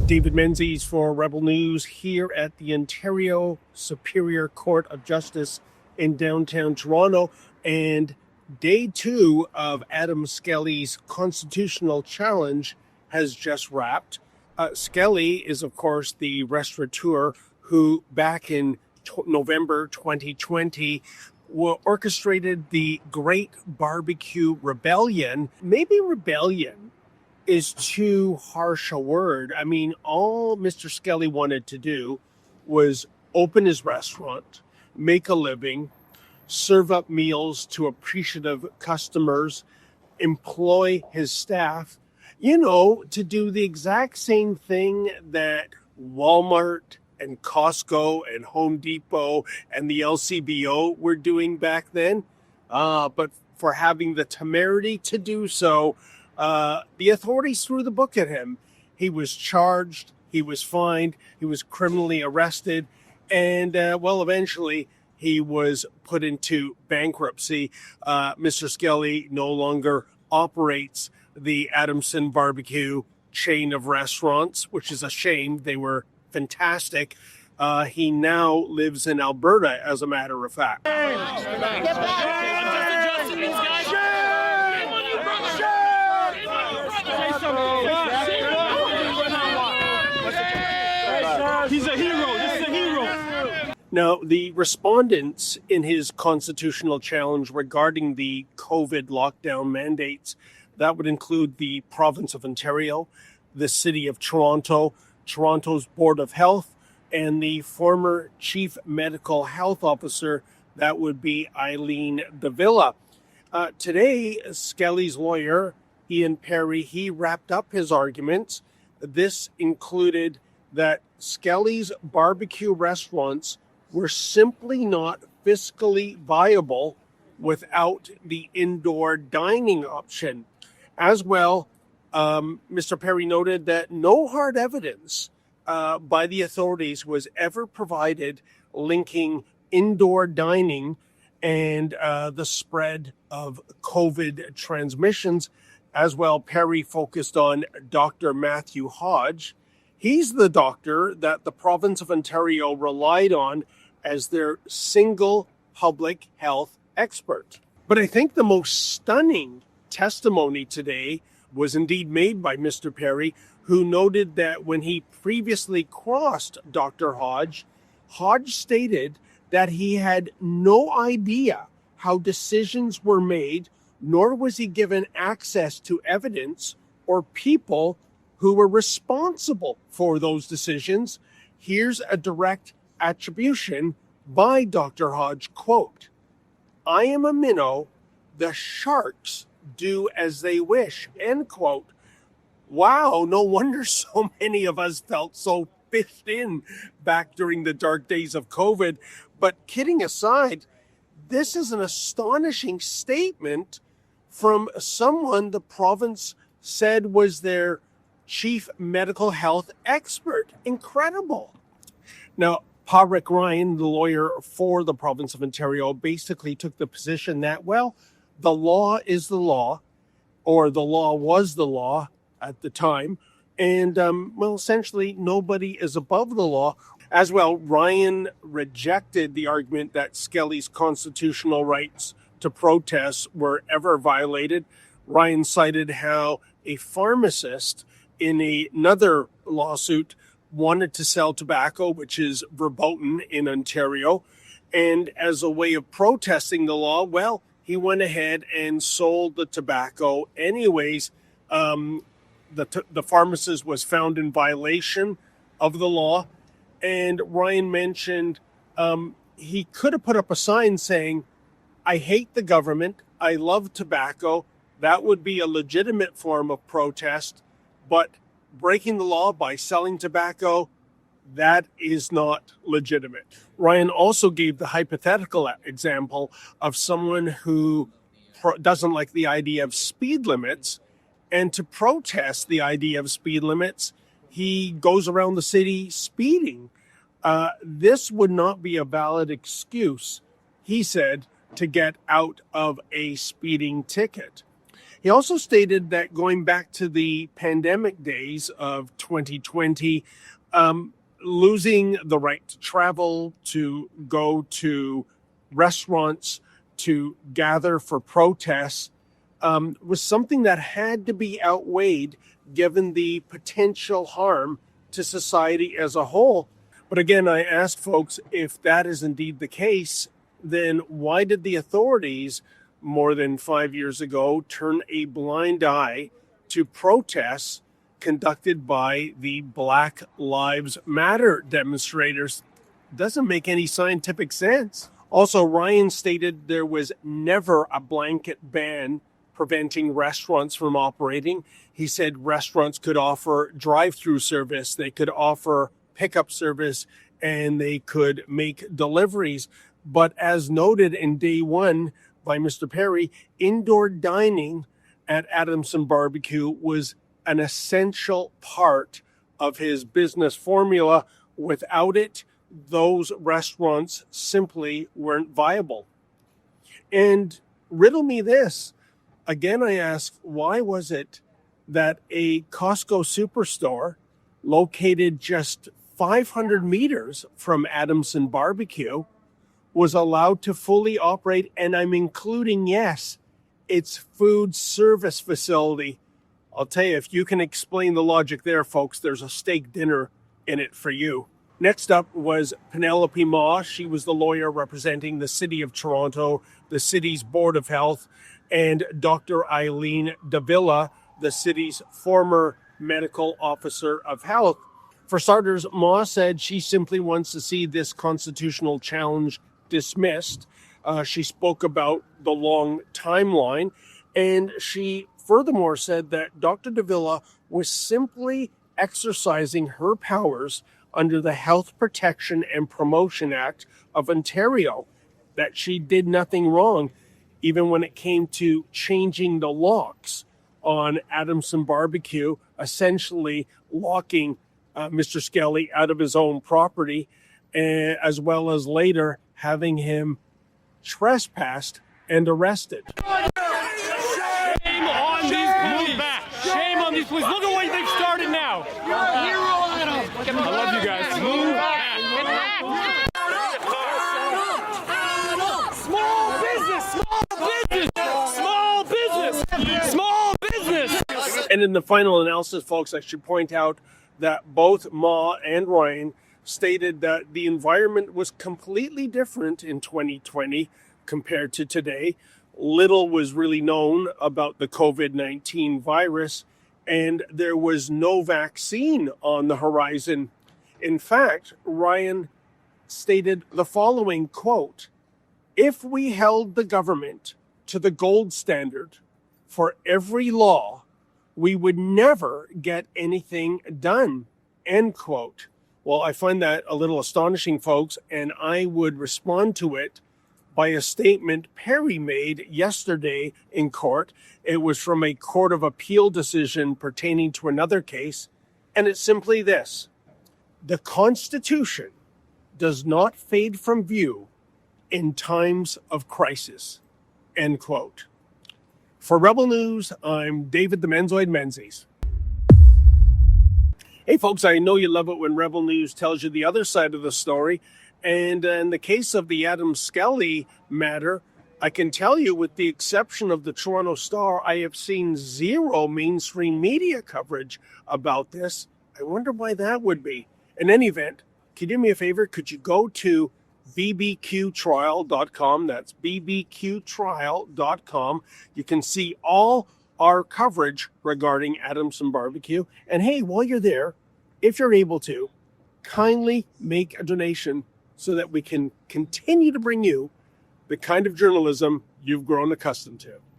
David Menzies for Rebel News here at the Ontario Superior Court of Justice in downtown Toronto. And day 2 of Adam Skelly's constitutional challenge has just wrapped. Skelly is, of course, the restaurateur who back in November 2020 orchestrated the Great Barbecue Rebellion. Maybe rebellion is too harsh a word. I mean, all Mr. Skelly wanted to do was open his restaurant, make a living, serve up meals to appreciative customers, employ his staff, to do the exact same thing that Walmart and Costco and Home Depot and the LCBO were doing back then. But for having the temerity to do so, the authorities threw the book at him. He was charged, he was fined, he was criminally arrested, and eventually he was put into bankruptcy. Mr. Skelly no longer operates the Adamson barbecue chain of restaurants, which is a shame. They were fantastic. He now lives in Alberta, as a matter of fact. He's a hero. This is a hero. Now, the respondents in his constitutional challenge regarding the COVID lockdown mandates, that would include the province of Ontario, the city of Toronto, Toronto's Board of Health, and the former chief medical health officer, that would be Eileen Davila. Today, Skelly's lawyer, Ian Perry, he wrapped up his arguments. This included that Skelly's barbecue restaurants were simply not fiscally viable without the indoor dining option. As well, Mr. Perry noted that no hard evidence by the authorities was ever provided linking indoor dining and the spread of COVID transmissions. As well, Perry focused on Dr. Matthew Hodge. He's the doctor that the province of Ontario relied on as their single public health expert. But I think the most stunning testimony today was indeed made by Mr. Perry, who noted that when he previously crossed Dr. Hodge, Hodge stated that he had no idea how decisions were made, nor was he given access to evidence or people who were responsible for those decisions. Here's a direct attribution by Dr. Hodge, quote, "I am a minnow, the sharks do as they wish," end quote. Wow, no wonder so many of us felt so fished in back during the dark days of COVID. But kidding aside, this is an astonishing statement from someone the province said was their chief medical health expert. Incredible. Now, Padraig Ryan, the lawyer for the province of Ontario, basically took the position that, the law is the law, or the law was the law at the time. And, essentially, nobody is above the law. As well, Ryan rejected the argument that Skelly's constitutional rights to protest were ever violated. Ryan cited how a pharmacist in another lawsuit wanted to sell tobacco, which is verboten in Ontario. And as a way of protesting the law, he went ahead and sold the tobacco anyways. The pharmacist was found in violation of the law. And Ryan mentioned he could have put up a sign saying, "I hate the government, I love tobacco." That would be a legitimate form of protest. But breaking the law by selling tobacco, that is not legitimate. Ryan also gave the hypothetical example of someone who doesn't like the idea of speed limits, and to protest the idea of speed limits, he goes around the city speeding. This would not be a valid excuse, he said, to get out of a speeding ticket. He also stated that going back to the pandemic days of 2020, losing the right to travel, to go to restaurants, to gather for protests, was something that had to be outweighed given the potential harm to society as a whole. But again, I asked folks, if that is indeed the case, then why did the authorities more than 5 years ago turn a blind eye to protests conducted by the Black Lives Matter demonstrators? Doesn't make any scientific sense. Also, Ryan stated there was never a blanket ban preventing restaurants from operating. He said restaurants could offer drive-through service, they could offer pickup service, and they could make deliveries. But as noted in day one by Mr. Perry, indoor dining at Adamson BBQ was an essential part of his business formula. Without it, those restaurants simply weren't viable. And riddle me this. Again, I ask, why was it that a Costco superstore located just 500 meters from Adamson BBQ was allowed to fully operate, and I'm including, yes, its food service facility? I'll tell you, if you can explain the logic there, folks, there's a steak dinner in it for you. Next up was Penelope Ma. She was the lawyer representing the City of Toronto, the city's Board of Health, and Dr. Eileen Davila, the city's former medical officer of health. For starters, Ma said she simply wants to see this constitutional challenge dismissed. She spoke about the long timeline, and she furthermore said that Dr. Davila was simply exercising her powers under the Health Protection and Promotion Act of Ontario, that she did nothing wrong, even when it came to changing the locks on Adamson BBQ, essentially locking Mr. Skelly out of his own property, as well as later having him trespassed and arrested. Shame on these police. Shame on these police. Look at what they've started now. You're a hero, Adam. I love you guys. Move back. Small business. And in the final analysis, folks, I should point out that both Ma and Ryan stated that the environment was completely different in 2020 compared to today. Little was really known about the COVID-19 virus, and there was no vaccine on the horizon. In fact, Ryan stated the following quote, "If we held the government to the gold standard for every law, we would never get anything done," end quote. Well, I find that a little astonishing, folks, and I would respond to it by a statement Perry made yesterday in court. It was from a Court of Appeal decision pertaining to another case, and it's simply this: the Constitution does not fade from view in times of crisis, end quote. For Rebel News, I'm David the Menzoid Menzies. Hey folks, I know you love it when Rebel News tells you the other side of the story. And in the case of the Adam Skelly matter, I can tell you, with the exception of the Toronto Star, I have seen zero mainstream media coverage about this. I wonder why that would be. In any event, can you do me a favor? Could you go to bbqtrial.com? That's bbqtrial.com. You can see all our coverage regarding Adamson BBQ. And hey, while you're there, if you're able to, kindly make a donation so that we can continue to bring you the kind of journalism you've grown accustomed to.